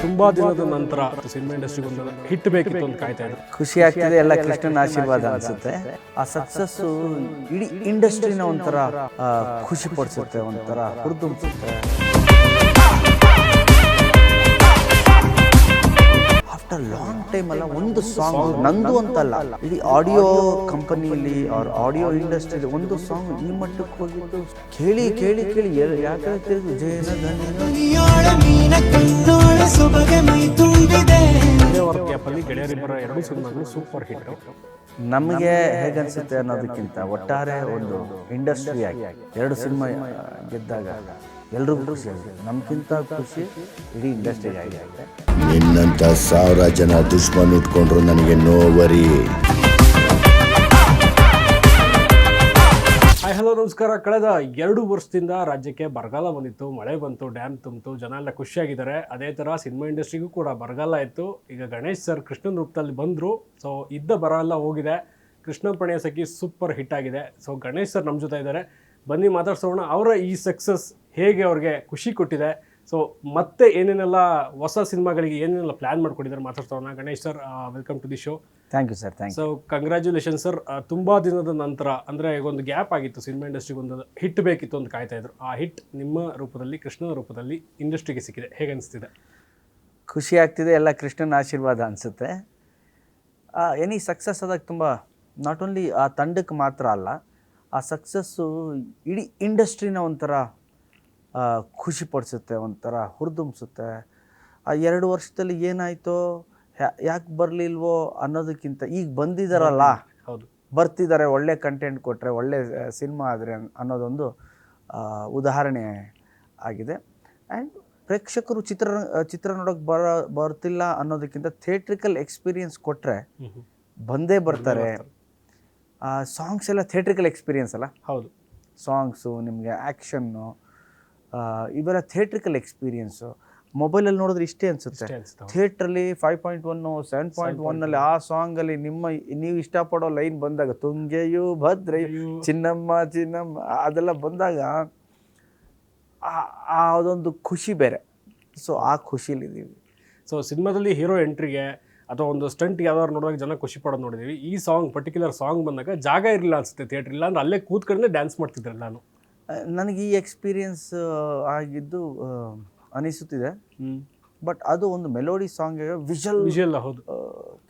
ತುಂಬಾ ದಿನದ ನಂತರ ಸಿನಿಮಾ ಇಂಡಸ್ಟ್ರಿಗೆ ಒಂದು ಹಿಟ್ ಬೇಕಿತ್ತು ಅಂತ ಕಾಯ್ತಾ ಇದ್ರು. ಖುಷಿ ಆಗ್ತಿದೆ, ಎಲ್ಲ ಕೃಷ್ಣನ ಆಶೀರ್ವಾದ ಅನ್ಸುತ್ತೆ. ಆ ಸಕ್ಸಸ್ ಇಡೀ ಇಂಡಸ್ಟ್ರಿನ ಒಂಥರ ಖುಷಿ ಪಡಿಸುತ್ತೆ, ಒಂಥರ ಹುರಿದುಂಬಿಸುತ್ತೆ. ಆಫ್ಟರ್ ಲಾಂಗ್ ಟೈಮ್ ಅಲ್ಲ ಒಂದು ಸಾಂಗ್, ನಂದು ಅಂತಲ್ಲ, ಇಡೀ ಆಡಿಯೋ ಕಂಪನಿಯಲ್ಲಿ ಅವ್ರ ಆಡಿಯೋ ಇಂಡಸ್ಟ್ರಿಯಲ್ಲಿ ಒಂದು ಸಾಂಗ್ ಈ ಮಟ್ಟಕ್ಕೆ ಹೋಗಿದ್ದು ಕೇಳಿ ಕೇಳಿ ಕೇಳಿ ಯಾಕೆ ಗೆಳೆಯರಿಬ್ಬರ ಎರಡು ಸಿನಿಮಾಗಳು ಸೂಪರ್ ಹಿಟ್. ನಮಗೆ ಹೇಗನ್ಸುತ್ತೆ ಅನ್ನೋದಕ್ಕಿಂತ ಒಟ್ಟಾರೆ ಒಂದು ಇಂಡಸ್ಟ್ರಿ ಆಗಿ ಎರಡು ಸಿನಿಮಾ ಗೆದ್ದಾಗ ಎಲ್ರಿಗೂ ಖುಷಿ ಆಗಿದೆ. ನಮ್ಗಿಂತ ಖುಷಿ ಇಡೀ ಇಂಡಸ್ಟ್ರಿಗೆ ಆಗಿದೆ. ನಿನ್ನಂತ 1000 ಜನ ದುಶ್ಮನ್ ಇಟ್ಕೊಂಡ್ರು ನನಗೆ ನೋವರಿ. ಹಾಯ್ ಹಲೋ ನಮಸ್ಕಾರ. ಕಳೆದ 2 ವರ್ಷದಿಂದ ರಾಜ್ಯಕ್ಕೆ ಬರಗಾಲ ಬಂದಿತ್ತು, ಮಳೆ ಬಂತು, ಡ್ಯಾಮ್ ತುಂಬಿತು, ಜನ ಎಲ್ಲ ಖುಷಿಯಾಗಿದ್ದಾರೆ. ಅದೇ ಥರ ಸಿನಿಮಾ ಇಂಡಸ್ಟ್ರಿಗೂ ಕೂಡ ಬರಗಾಲ ಇತ್ತು. ಈಗ ಗಣೇಶ್ ಸರ್ ಕೃಷ್ಣನ ರೂಪದಲ್ಲಿ ಬಂದರು. ಸೊ ಇದ್ದ ಬರ ಎಲ್ಲ ಹೋಗಿದೆ. ಕೃಷ್ಣ ಪ್ರಣಯ ಸಖಿ ಸೂಪರ್ ಹಿಟ್ ಆಗಿದೆ. ಸೊ ಗಣೇಶ್ ಸರ್ ನಮ್ಮ ಜೊತೆ ಇದ್ದಾರೆ, ಬನ್ನಿ ಮಾತಾಡ್ಸೋಣ. ಅವರ ಈ ಸಕ್ಸಸ್ ಹೇಗೆ ಅವ್ರಿಗೆ ಖುಷಿ ಕೊಟ್ಟಿದೆ, ಸೊ ಮತ್ತೆ ಏನೇನೆಲ್ಲ ಹೊಸ ಸಿನಿಮಾಗಳಿಗೆ ಏನೇನೆಲ್ಲ ಪ್ಲ್ಯಾನ್ ಮಾಡ್ಕೊಂಡಿದ್ದಾರೆ ಮಾತಾಡ್ಸೋಣ. Ganesh sir, welcome to the show. Thank you sir. Thank you. So congratulation sir. ತುಂಬ ದಿನದ ನಂತರ, ಅಂದರೆ ಈಗ ಒಂದು ಗ್ಯಾಪ್ ಆಗಿತ್ತು, ಸಿನಿಮಾ ಇಂಡಸ್ಟ್ರಿಗೆ ಒಂದು ಹಿಟ್ ಬೇಕಿತ್ತು ಅಂತ ಕಾಯ್ತಾ ಇದ್ರು. ಆ ಹಿಟ್ ನಿಮ್ಮ ರೂಪದಲ್ಲಿ, ಕೃಷ್ಣನ ರೂಪದಲ್ಲಿ ಇಂಡಸ್ಟ್ರಿಗೆ ಸಿಕ್ಕಿದೆ. ಹೇಗೆ ಅನಿಸ್ತಿದೆ? ಖುಷಿ ಆಗ್ತಿದೆ, ಎಲ್ಲ ಕೃಷ್ಣನ ಆಶೀರ್ವಾದ ಅನಿಸುತ್ತೆ. ಎನಿ ಸಕ್ಸಸ್ ಆದಾಗ ತುಂಬ ನಾಟ್ ಓನ್ಲಿ ಆ ತಂಡಕ್ಕೆ ಮಾತ್ರ ಅಲ್ಲ, ಆ ಸಕ್ಸಸ್ಸು ಇಡೀ ಇಂಡಸ್ಟ್ರಿನ ಒಂಥರ ಖುಷಿ ಪಡಿಸುತ್ತೆ, ಒಂಥರ ಹುರಿದುಂಬಿಸುತ್ತೆ. ಆ 2 ವರ್ಷದಲ್ಲಿ ಏನಾಯಿತೋ, ಯಾಕೆ ಬರಲಿಲ್ವೋ ಅನ್ನೋದಕ್ಕಿಂತ ಈಗ ಬಂದಿದ್ದಾರಲ್ಲ, ಹೌದು, ಬರ್ತಿದ್ದಾರೆ, ಒಳ್ಳೆ ಕಂಟೆಂಟ್ ಕೊಟ್ಟರೆ, ಒಳ್ಳೆ ಸಿನಿಮಾ ಆದರೆ ಅನ್ನೋದೊಂದು ಉದಾಹರಣೆ ಆಗಿದೆ. ಆ್ಯಂಡ್ ಪ್ರೇಕ್ಷಕರು ಚಿತ್ರ ನೋಡೋಕ್ಕೆ ಬರ್ತಿಲ್ಲ ಅನ್ನೋದಕ್ಕಿಂತ ಥಿಯೇಟ್ರಿಕಲ್ ಎಕ್ಸ್ಪೀರಿಯನ್ಸ್ ಕೊಟ್ಟರೆ ಬಂದೇ ಬರ್ತಾರೆ. ಸಾಂಗ್ಸ್ ಎಲ್ಲ ಥಿಯೇಟ್ರಿಕಲ್ ಎಕ್ಸ್ಪೀರಿಯನ್ಸ್ ಅಲ್ಲ. ಹೌದು, ಸಾಂಗ್ಸು, ನಿಮಗೆ ಆ್ಯಕ್ಷನ್ನು, ಇವೆಲ್ಲ ಥಿಯೇಟ್ರಿಕಲ್ ಎಕ್ಸ್ಪೀರಿಯನ್ಸು. ಮೊಬೈಲಲ್ಲಿ ನೋಡಿದ್ರೆ ಇಷ್ಟೇ ಅನಿಸುತ್ತೆ. ಥಿಯೇಟ್ರಲ್ಲಿ 5.1 7.1 ಆ ಸಾಂಗಲ್ಲಿ ನೀವು ಇಷ್ಟಪಡೋ ಲೈನ್ ಬಂದಾಗ, ತುಂಗೆಯು ಭದ್ರೆಯು ಚಿನ್ನಮ್ಮ ಚಿನ್ನಮ್ಮ ಅದೆಲ್ಲ ಬಂದಾಗ ಅದೊಂದು ಖುಷಿ ಬೇರೆ. ಸೊ ಆ ಖುಷಿಲಿದ್ದೀವಿ. ಸೊ ಸಿನಿಮಾದಲ್ಲಿ ಹೀರೋ ಎಂಟ್ರಿಗೆ ಅಥವಾ ಒಂದು ಸ್ಟಂಟ್ ಯಾವ್ದಾದ್ರು ನೋಡುವಾಗ ಜನ ಖುಷಿ ಪಡೋದು ನೋಡಿದ್ದೀವಿ. ಈ ಸಾಂಗ್, ಪರ್ಟಿಕ್ಯುಲರ್ ಸಾಂಗ್ ಬಂದಾಗ ಜಾಗ ಇರಲಿಲ್ಲ ಅನಿಸುತ್ತೆ ಥಿಯೇಟ್ರ್, ಇಲ್ಲ ಅಂದ್ರೆ ಅಲ್ಲೇ ಕೂತ್ಕೊಂಡೇ ಡ್ಯಾನ್ಸ್ ಮಾಡ್ತಿದ್ದೆ ನಾನು. ನನಗೆ ಈ ಎಕ್ಸ್ಪೀರಿಯನ್ಸ್ ಆಗಿದ್ದು ಅನಿಸುತ್ತಿದೆ. ಬಟ್ ಅದು ಒಂದು ಮೆಲೋಡಿ ಸಾಂಗ್, ವಿಷಲ್ ಹೌದು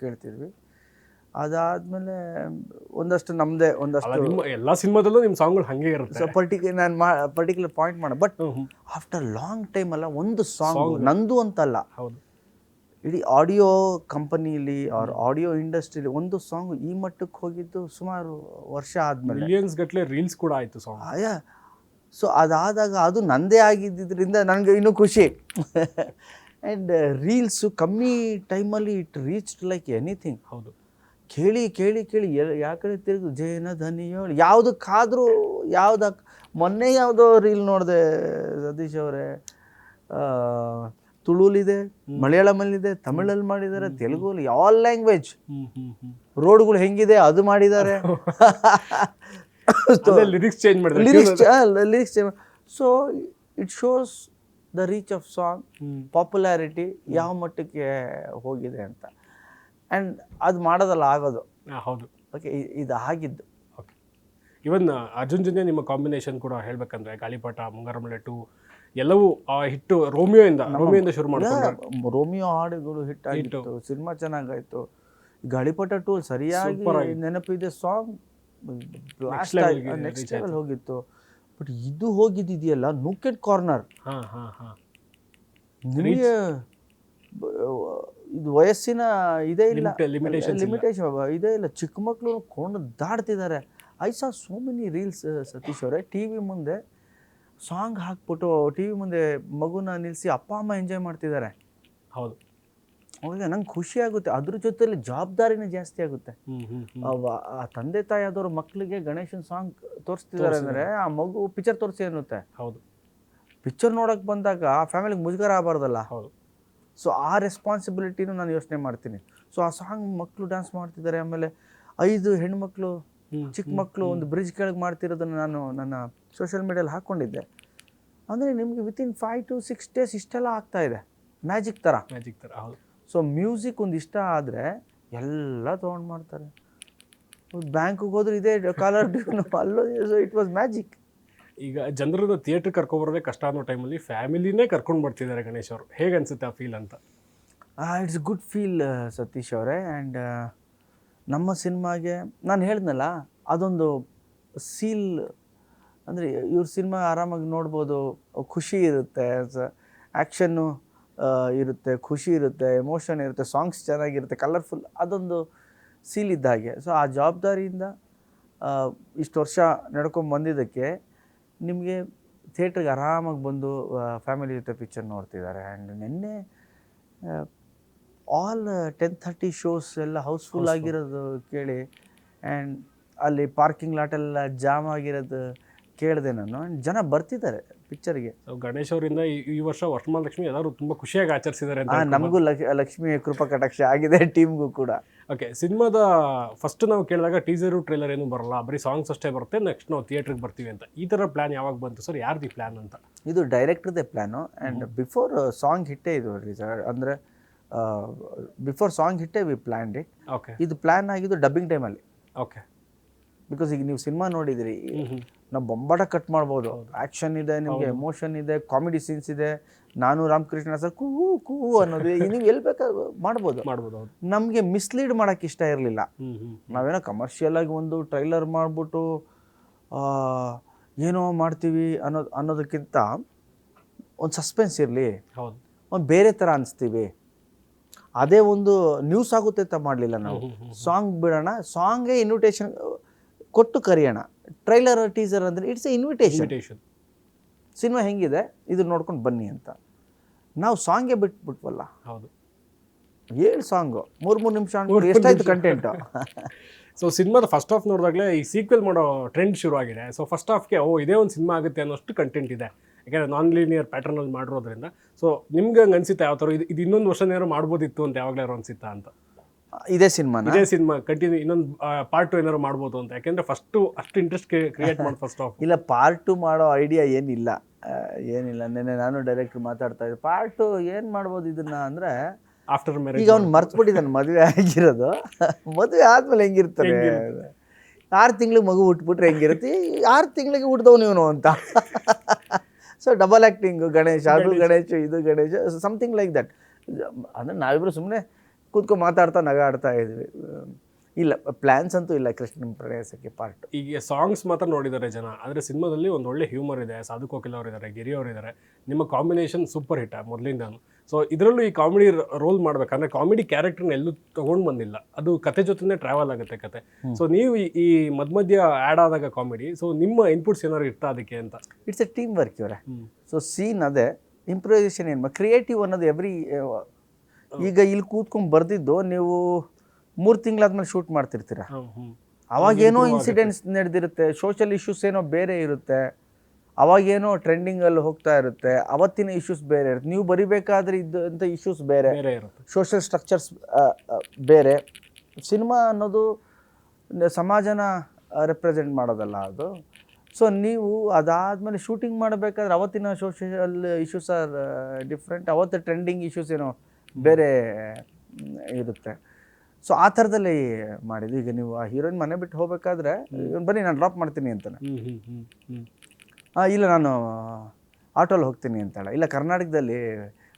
ಕೇಳ್ತಿದ್ವಿ. ಅದಾದಮೇಲೆ ಒಂದಷ್ಟು ನಮ್ಮದೇ ಒಂದಷ್ಟು ಎಲ್ಲ ಸಿನಿಮಾದಲ್ಲೂ ನಿಮ್ಮ ಸಾಂಗ್ಗಳು ಹಾಗೆ ಇರುತ್ತೆ. ಸೊ ಪರ್ಟಿಕ್ಯುಲರ್ ಪಾಯಿಂಟ್ ಮಾಡ. ಬಟ್ ಆಫ್ಟರ್ ಲಾಂಗ್ ಟೈಮ್ ಅಲ್ಲ ಒಂದು ಸಾಂಗ್, ನಂದು ಅಂತಲ್ಲ, ಹೌದು, ಇಡೀ ಆಡಿಯೋ ಕಂಪನಿಯಲ್ಲಿ ಅವ್ರ ಆಡಿಯೋ ಇಂಡಸ್ಟ್ರಿಯಲ್ಲಿ ಒಂದು ಸಾಂಗ್ ಈ ಮಟ್ಟಕ್ಕೆ ಹೋಗಿದ್ದು ಸುಮಾರು ವರ್ಷ ಆದಮೇಲೆ. ಮಿಲಿಯನ್ಸ್ ಗಟ್ಟಲೆ ರೀಲ್ಸ್ ಕೂಡ ಆಯಿತು ಸಾಂಗ್. ಸೊ ಅದಾದಾಗ ಅದು ನಂದೇ ಆಗಿದ್ದರಿಂದ ನನಗೆ ಇನ್ನೂ ಖುಷಿ. ಆ್ಯಂಡ್ ರೀಲ್ಸು ಕಮ್ಮಿ ಟೈಮಲ್ಲಿ ಇಟ್ ರೀಚ್ಡ್ ಲೈಕ್ ಎನಿಥಿಂಗ್. ಹೌದು, ಕೇಳಿ ಕೇಳಿ ಕೇಳಿ ಯಾಕಡೆ ತಿರುಗು ಜೇನ ಧನಿಯೋ ಯಾವುದಕ್ಕಾದರೂ ಮೊನ್ನೆ ಯಾವುದೋ ರೀಲ್ ನೋಡಿದೆ ಸತೀಶ್ ಅವರೇ, ತುಳುಲಿದೆ, ಮಲಯಾಳಮಲ್ಲಿದೆ, ತಮಿಳಲ್ಲಿ ಮಾಡಿದ್ದಾರೆ, ತೆಲುಗಲ್ಲಿ, ಆಲ್ ಲ್ಯಾಂಗ್ವೇಜ್. ರೋಡ್ಗಳು ಹೆಂಗಿದೆ ಅದು ಮಾಡಿದ್ದಾರೆ. ಲಿರಿಕ್ಸ್ ಚೇಂಜ್ ಮಾಡಿದ್ದಾರೆ. Lyrics change. So it shows the reach of song, popularity ಯಾವ ಮಟ್ಟಕ್ಕೆ ಹೋಗಿದೆ ಅಂತ. ಆ್ಯಂಡ್ ಅದು ಮಾಡೋದಲ್ಲ ಆಗೋದು. ಹೌದು, ಓಕೆ, ಇದು ಆಗಿದ್ದು. ಓಕೆ, ಇವನ್ ಅರ್ಜುನ್ ಜೊತೆ ನಿಮ್ಮ ಕಾಂಬಿನೇಷನ್ ಕೂಡ ಹೇಳ್ಬೇಕಂದ್ರೆ ಗಾಳಿಪಟ, ಮುಂಗಾರಮಳೆ 2 ಎಲ್ಲವೂ ಹಿಟ್ಟು. ರೋಮಿಯೋಯಿಂದ ಶುರು ಮಾಡ್ಕೊಂಡು ರೋಮಿಯೋ ಹಾಡುಗಳು ಹಿಟ್ ಆಗಿತ್ತು, ಸಿನಿಮಾ ಚೆನ್ನಾಗಾಯ್ತು. ಗಾಳಿಪಟ 2 ಸರಿಯಾಗಿ ನೆನಪಿದೆ, ಸಾಂಗ್ ನೆಕ್ಸ್ಟ್ ಲೆವೆಲ್ ಹೋಗಿತ್ತು. ಬಟ್ ಇದು ಹೋಗಿದ್ದಿದೆಯಲ್ಲ ನೂಕೆಡ್ ಕಾರ್ನರ್, ನಿಮಗೆ ಇದು ವಯಸ್ಸಿನ ಇದೇ ಇಲ್ಲ, ಲಿಮಿಟೇಷನ್ ಇದೇ ಇಲ್ಲ. ಚಿಕ್ಕ ಮಕ್ಕಳು ಕೊಂಡು ದಾಡ್ತಿದ್ದಾರೆ. I saw so many reels Satish ಅವರೇ. ಟಿ ವಿ ಮುಂದೆ ಸಾಂಗ್ ಹಾಕ್ಬಿಟ್ಟು ಟಿ ವಿ ಮುಂದೆ ಮಗುನ ನಿಲ್ಲಿಸಿ ಅಪ್ಪ ಅಮ್ಮ ಎಂಜಾಯ್ ಮಾಡ್ತಿದ್ದಾರೆ. ಹೌದು, ಅವ್ರಿಗೆ ನಂಗೆ ಖುಷಿ ಆಗುತ್ತೆ. ಅದ್ರ ಜೊತೆಲಿ ಜವಾಬ್ದಾರಿನೇ ಜಾಸ್ತಿ ಆಗುತ್ತೆ. ಆ ತಂದೆ ತಾಯಿ ಆದವ್ರ ಮಕ್ಕಳಿಗೆ ಗಣೇಶನ್ ಸಾಂಗ್ ತೋರಿಸ್ತಿದ್ದಾರೆ ಅಂದರೆ ಆ ಮಗು ಪಿಕ್ಚರ್ ತೋರಿಸಿ ಅನ್ನುತ್ತೆ. ಹೌದು, ಪಿಕ್ಚರ್ ನೋಡೋಕೆ ಬಂದಾಗ ಆ ಫ್ಯಾಮಿಲಿಗೆ ಮುಜುಗರ ಆಗಬಾರ್ದಲ್ಲ. ಹೌದು. ಸೊ ಆ ರೆಸ್ಪಾನ್ಸಿಬಿಲಿಟಿನೂ ನಾನು ಯೋಚನೆ ಮಾಡ್ತೀನಿ. ಸೊ ಆ ಸಾಂಗ್ ಮಕ್ಕಳು ಡ್ಯಾನ್ಸ್ ಮಾಡ್ತಿದ್ದಾರೆ. ಆಮೇಲೆ 5 ಹೆಣ್ಮಕ್ಳು, ಚಿಕ್ಕ ಮಕ್ಕಳು ಒಂದು ಬ್ರಿಡ್ಜ್ ಕೆಳಗೆ ಮಾಡ್ತಿರೋದನ್ನು ನಾನು ನನ್ನ ಸೋಷಿಯಲ್ ಮೀಡಿಯಲ್ಲಿ ಹಾಕ್ಕೊಂಡಿದ್ದೆ. ಅಂದರೆ ನಿಮಗೆ ವಿತಿನ್ 5 to 6 days ಇಷ್ಟೆಲ್ಲ ಆಗ್ತಾಯಿದೆ. ಮ್ಯಾಜಿಕ್ ಥರ. ಮ್ಯಾಜಿಕ್ ಥರ. ಹೌದು. ಸೊ ಮ್ಯೂಸಿಕ್ ಒಂದು ಇಷ್ಟ ಆದರೆ ಎಲ್ಲ ತೊಗೊಂಡು ಮಾಡ್ತಾರೆ. ಬ್ಯಾಂಕಿಗೆ ಹೋದ್ರೆ ಇದೇ ಕಾಲರ್ ಟ್ಯೂನ್ ಅಲ್ಲೋ. So it was magic. ಈಗ ಜನರನ್ನ ಥಿಯೇಟ್ರ್ ಕರ್ಕೊಬರೋದೇ ಕಷ್ಟ ಅನ್ನೋ ಟೈಮಲ್ಲಿ ಫ್ಯಾಮಿಲಿನೇ ಕರ್ಕೊಂಡು ಬರ್ತಿದ್ದಾರೆ ಗಣೇಶ್ ಅವರು. ಹೇಗೆ ಅನ್ಸುತ್ತೆ ಆ ಫೀಲ್ ಅಂತ? ಇಟ್ಸ್ ಗುಡ್ ಫೀಲ್ ಸತೀಶ್ ಅವರೇ. ಆ್ಯಂಡ್ ನಮ್ಮ ಸಿನಿಮಾಗೆ ನಾನು ಹೇಳಿದ್ನಲ್ಲ, ಅದೊಂದು ಸೀಲ್ ಅಂದರೆ ಇವ್ರ ಸಿನಿಮಾ ಆರಾಮಾಗಿ ನೋಡ್ಬೋದು. ಖುಷಿ ಇರುತ್ತೆ, ಆ್ಯಕ್ಷನ್ನು ಇರುತ್ತೆ, ಖುಷಿ ಇರುತ್ತೆ, ಎಮೋಷನ್ ಇರುತ್ತೆ, ಸಾಂಗ್ಸ್ ಚೆನ್ನಾಗಿರುತ್ತೆ, ಕಲರ್ಫುಲ್. ಅದೊಂದು ಸೀಲ್ ಇದ್ದ ಹಾಗೆ. ಸೊ ಆ ಜವಾಬ್ದಾರಿಯಿಂದ ಇಷ್ಟು ವರ್ಷ ನಡ್ಕೊಂಡು ಬಂದಿದ್ದಕ್ಕೆ ನಿಮಗೆ ಥಿಯೇಟ್ರಿಗೆ ಆರಾಮಾಗಿ ಬಂದು ಫ್ಯಾಮಿಲಿ ಜೊತೆ ಪಿಕ್ಚರ್ ನೋಡ್ತಿದ್ದಾರೆ. ಆ್ಯಂಡ್ ನಿನ್ನೆ ಆಲ್ 10:30 ಶೋಸ್ ಎಲ್ಲ ಹೌಸ್ಫುಲ್ ಆಗಿರೋದು ಕೇಳಿ, ಆ್ಯಂಡ್ ಅಲ್ಲಿ ಪಾರ್ಕಿಂಗ್ ಲಾಟೆಲ್ಲ ಜಾಮ್ ಆಗಿರೋದು ಕೇಳಿದೆ ನಾನು. ಆ್ಯಂಡ್ ಜನ ಬರ್ತಿದ್ದಾರೆ ಪಿಕ್ಚರ್ಗೆ. ಸೊ ಗಣೇಶ್ ಅವರಿಂದ ಈ ವರ್ಷ ವರಮಹಾಲಕ್ಷ್ಮಿ ಎಲ್ಲರೂ ತುಂಬ ಖುಷಿಯಾಗಿ ಆಚರಿಸಿದ್ದಾರೆ ಅಂತ. ನಮಗೂ ಲಕ್ಷ್ಮಿ ಕೃಪಾ ಕಟಾಕ್ಷ ಆಗಿದೆ, ಟೀಮ್ಗೂ ಕೂಡ. ಓಕೆ, ಸಿನಿಮಾದ ಫಸ್ಟ್ ನಾವು ಕೇಳಿದಾಗ ಟೀಸರು ಟ್ರೇಲರ್ ಏನೂ ಬರಲ್ಲ, ಬರೀ ಸಾಂಗ್ಸ್ ಅಷ್ಟೇ ಬರುತ್ತೆ, ನೆಕ್ಸ್ಟ್ ನಾವು ಥಿಯೇಟ್ರಿಗೆ ಬರ್ತೀವಿ ಅಂತ. ಈ ಥರ ಪ್ಲ್ಯಾನ್ ಯಾವಾಗ ಬಂತು ಸರ್? ಯಾರ್ದು ಈ ಪ್ಲ್ಯಾನ್ ಅಂತ? ಇದು ಡೈರೆಕ್ಟ್ರದೇ ಪ್ಲ್ಯಾನು. ಆ್ಯಂಡ್ ಬಿಫೋರ್ ಸಾಂಗ್ ಹಿಟ್ಟೇ ಇದು ಅಂದರೆ ಬಿಫೋರ್ ಸಾಂಗ್ ಹಿಟ್ಟೇ ವಿ ಪ್ಲ್ಯಾನ್ಡ್ ಇಟ್. ಓಕೆ. ಇದು ಪ್ಲ್ಯಾನ್ ಆಗಿದ್ದು ಡಬ್ಬಿಂಗ್ ಟೈಮಲ್ಲಿ. ಓಕೆ. ಬಿಕಾಸ್ ಈಗ ನೀವು ಸಿನಿಮಾ ನೋಡಿದಿರಿ, ನಾವು ಬೊಂಬಾಟ ಕಟ್ ಮಾಡ್ಬೋದು. ಆ್ಯಕ್ಷನ್ ಇದೆ, ನಿಮಗೆ ಎಮೋಷನ್ ಇದೆ, ಕಾಮಿಡಿ ಸೀನ್ಸ್ ಇದೆ. ನಾನು ರಾಮಕೃಷ್ಣ ಸರ್ ಕೂವು ಕೂವು ಅನ್ನೋದು ನೀವು ಎಲ್ಲಿ ಬೇಕಾದ್ರೂ ಮಾಡ್ಬೋದು. ಹೌದು. ನಮಗೆ ಮಿಸ್ಲೀಡ್ ಮಾಡೋಕ್ಕೆ ಇಷ್ಟ ಇರಲಿಲ್ಲ. ನಾವೇನೋ ಕಮರ್ಷಿಯಲ್ ಆಗಿ ಒಂದು ಟ್ರೈಲರ್ ಮಾಡಿಬಿಟ್ಟು ಏನೋ ಮಾಡ್ತೀವಿ ಅನ್ನೋದಕ್ಕಿಂತ ಒಂದು ಸಸ್ಪೆನ್ಸ್ ಇರಲಿ, ಹೌದು, ಒಂದು ಬೇರೆ ಥರ ಅನಿಸ್ತೀವಿ. ಅದೇ ಒಂದು ನ್ಯೂಸ್ ಆಗುತ್ತೆ ಅಂತ ಮಾಡಲಿಲ್ಲ ನಾವು. ಸಾಂಗ್ ಬಿಡೋಣ, ಸಾಂಗೇ ಇನ್ವಿಟೇಷನ್ ಕೊಟ್ಟು ಕರೆಯೋಣ. ಟ್ರೈಲರ್ ಟೀಸರ್ ಅಂದರೆ ಇಟ್ಸ್ ಎ ಇನ್ವಿಟೇಷನ್. ಸಿನಿಮಾ ಹೆಂಗಿದೆ ಇದು ನೋಡ್ಕೊಂಡು ಬನ್ನಿ ಅಂತ. ನಾವು ಸಾಂಗೇ ಬಿಟ್ಬಿಟ್ವಲ್ಲ. ಹೌದು. 7 ಸಾಂಗು 3 ನಿಮಿಷ ಅನ್ಕೊಂಡು ಎಷ್ಟಾಯ್ತು ಕಂಟೆಂಟು. ಸೊ ಸಿನಿಮಾದ ಫಸ್ಟ್ ಹಾಫ್ ನೋಡಿದಾಗಲೇ ಈ ಸೀಕ್ವೆಲ್ ಮಾಡೋ ಟ್ರೆಂಡ್ ಶುರು ಆಗಿದೆ. ಸೊ ಫಸ್ಟ್ ಹಾಫ್ಗೆ ಇದೇ ಒಂದು ಸಿನಿಮಾ ಆಗುತ್ತೆ ಅನ್ನೋಷ್ಟು ಕಂಟೆಂಟ್ ಇದೆ, ಯಾಕೆಂದರೆ ನಾನ್ ಲೀನಿಯರ್ ಪ್ಯಾಟರ್ನಲ್ಲಿ ಮಾಡಿರೋದ್ರಿಂದ. ಸೊ ನಿಮ್ಗೆ ಹಂಗೆ ಅನ್ಸುತ್ತಾ ಯಾವ ಥರ ಇದು ಇನ್ನೊಂದು ವರ್ಷನೇನೋ ಮಾಡ್ಬೋದಿತ್ತು ಅಂತ ಯಾವಾಗಲೂ ಅನ್ಸುತ್ತಾ ಅಂತ? ಇದೇ ಸಿನಿಮಾ ಕಂಟಿನ್ಯೂ ಇನ್ನೊಂದು ಪಾರ್ಟ್ 2 ಏನಾದ್ರು ಮಾಡ್ಬೋದು ಅಂತ? ಯಾಕೆಂದರೆ ಫಸ್ಟು ಅಷ್ಟು ಇಂಟ್ರೆಸ್ಟ್ ಕ್ರಿಯೇಟ್ ಮಾಡಿ ಫಸ್ಟ್ ಹಾಫ್. ಇಲ್ಲ, ಪಾರ್ಟ್ 2 ಮಾಡೋ ಐಡಿಯಾ ಏನಿಲ್ಲ. ನೆನ್ನೆ ನಾನು ಡೈರೆಕ್ಟ್ರ್ ಮಾತಾಡ್ತಾ ಇದ್ದೆ, ಪಾರ್ಟ್ 2 ಏನು ಮಾಡ್ಬೋದು ಇದನ್ನ ಅಂದರೆ ಆಫ್ಟರ್ ಮ್ಯಾರೇಜ್. ಈಗ ಅವ್ನು ಮರ್ತ್ಬಿಟ್ಟಿದ್ದಾನೆ ಮದುವೆ ಆಗಿರೋದು. ಮದುವೆ ಆದ್ಮೇಲೆ ಹೆಂಗಿರ್ತಾರೆ? 6 ತಿಂಗಳಿಗೆ ಮಗು ಹುಟ್ಬಿಟ್ರೆ ಹೆಂಗಿರುತ್ತೆ? 6 ತಿಂಗಳಿಗೆ ಹುಟ್ಟಿದವನು ಇವನು ಅಂತ. ಸೊ ಡಬಲ್ ಆ್ಯಕ್ಟಿಂಗು, ಗಣೇಶ್ ಅದು ಗಣೇಶ್ ಇದು ಗಣೇಶ್, ಸಮಥಿಂಗ್ ಲೈಕ್ ದಟ್. ಅಂದರೆ ನಾವಿಬ್ಬರು ಸುಮ್ಮನೆ ಕೂತ್ಕೊಂಡು ಮಾತಾಡ್ತಾ ನಗಾಡ್ತಾ ಇದ್ವಿ. ಇಲ್ಲ, ಪ್ಲ್ಯಾನ್ಸ್ ಅಂತೂ ಇಲ್ಲ ಕೃಷ್ಣನ ಪ್ರಣಯಸಕ್ಕೆ ಪಾರ್ಟ್ 2. ಈಗ ಸಾಂಗ್ಸ್ ಮಾತ್ರ ನೋಡಿದ್ದಾರೆ ಜನ, ಆದರೆ ಸಿನಿಮಾದಲ್ಲಿ ಒಂದು ಒಳ್ಳೆ ಹ್ಯೂಮರ್ ಇದೆ. ಸಾಧು ಕೋಕಿಲ ಅವರಿದ್ದಾರೆ, ಗಿರಿ ಅವರಿದ್ದಾರೆ. ನಿಮ್ಮ ಕಾಂಬಿನೇಷನ್ ಸೂಪರ್ ಹಿಟ್ ಮೊದಲಿಂದಾನು. ಸೊ ಇದರಲ್ಲೂ ಈ ಕಾಮಿಡಿ ರೋಲ್ ಮಾಡ್ಬೇಕಂದ್ರೆ ಕಾಮಿಡಿ ಕ್ಯಾರೆಕ್ಟರ್ನ ಎಲ್ಲೂ ತೊಗೊಂಡು ಬಂದಿಲ್ಲ, ಅದು ಕತೆ ಜೊತೆನೇ ಟ್ರಾವೆಲ್ ಆಗುತ್ತೆ ಕತೆ. ಸೊ ನೀವು ಈ ಮಧ್ಯ ಆ್ಯಡ್ ಆದಾಗ ಕಾಮಿಡಿ, ಸೊ ನಿಮ್ಮ ಇನ್ಪುಟ್ಸ್ ಏನಾದ್ರು ಇರ್ತಾ ಅದಕ್ಕೆ ಅಂತ? ಇಟ್ಸ್ ಎ ಟೀಮ್ ವರ್ಕ್ ಇವರೇ. ಸೊ ಸೀನ್ ಅದೇ, ಇಂಪ್ರೂವೈಸೇಷನ್ ಏನು ಕ್ರಿಯೇಟಿವ್ ಅನ್ನೋದು ಈಗ ಇಲ್ಲಿ ಕೂತ್ಕೊಂಡು ಬರ್ದಿದ್ದು ನೀವು 3 ತಿಂಗಳಾದ್ಮೇಲೆ ಶೂಟ್ ಮಾಡ್ತಿರ್ತೀರ. ಅವಾಗೇನೋ ಇನ್ಸಿಡೆಂಟ್ಸ್ ನಡೆದಿರುತ್ತೆ, ಸೋಷಿಯಲ್ ಇಶ್ಯೂಸ್ ಏನೋ ಬೇರೆ ಇರುತ್ತೆ, ಅವಾಗೇನೋ ಟ್ರೆಂಡಿಂಗಲ್ಲಿ ಹೋಗ್ತಾ ಇರುತ್ತೆ, ಅವತ್ತಿನ ಇಶ್ಯೂಸ್ ಬೇರೆ ಇರುತ್ತೆ, ನೀವು ಬರಿಬೇಕಾದ್ರೆ ಇದ್ದಂಥ ಇಶ್ಯೂಸ್ ಬೇರೆ ಇರುತ್ತೆ, ಸೋಷಿಯಲ್ ಸ್ಟ್ರಕ್ಚರ್ಸ್ ಬೇರೆ. ಸಿನಿಮಾ ಅನ್ನೋದು ಸಮಾಜನ ರೆಪ್ರೆಸೆಂಟ್ ಮಾಡೋದಲ್ಲ ಅದು. ಸೊ ನೀವು ಅದಾದಮೇಲೆ ಶೂಟಿಂಗ್ ಮಾಡಬೇಕಾದ್ರೆ ಅವತ್ತಿನ ಸೋಷಿಯಲ್ ಇಶ್ಯೂಸ್ ಆರ್ ಡಿಫ್ರೆಂಟ್, ಅವತ್ತು ಟ್ರೆಂಡಿಂಗ್ ಇಶ್ಯೂಸ್ ಏನೋ ಬೇರೆ ಇರುತ್ತೆ. ಸೊ ಆ ಥರದಲ್ಲಿ ಮಾಡಿದ್ವಿ. ಈಗ ನೀವು ಆ ಹೀರೋಯಿನ್ ಮನೆ ಬಿಟ್ಟು ಹೋಗ್ಬೇಕಾದ್ರೆ ಬನ್ನಿ ನಾನು ಡ್ರಾಪ್ ಮಾಡ್ತೀನಿ ಅಂತಾನೆ, ಇಲ್ಲ ನಾನು ಆಟೋಲ್ಲಿ ಹೋಗ್ತೀನಿ ಅಂತಾಳೆ, ಇಲ್ಲ ಕರ್ನಾಟಕದಲ್ಲಿ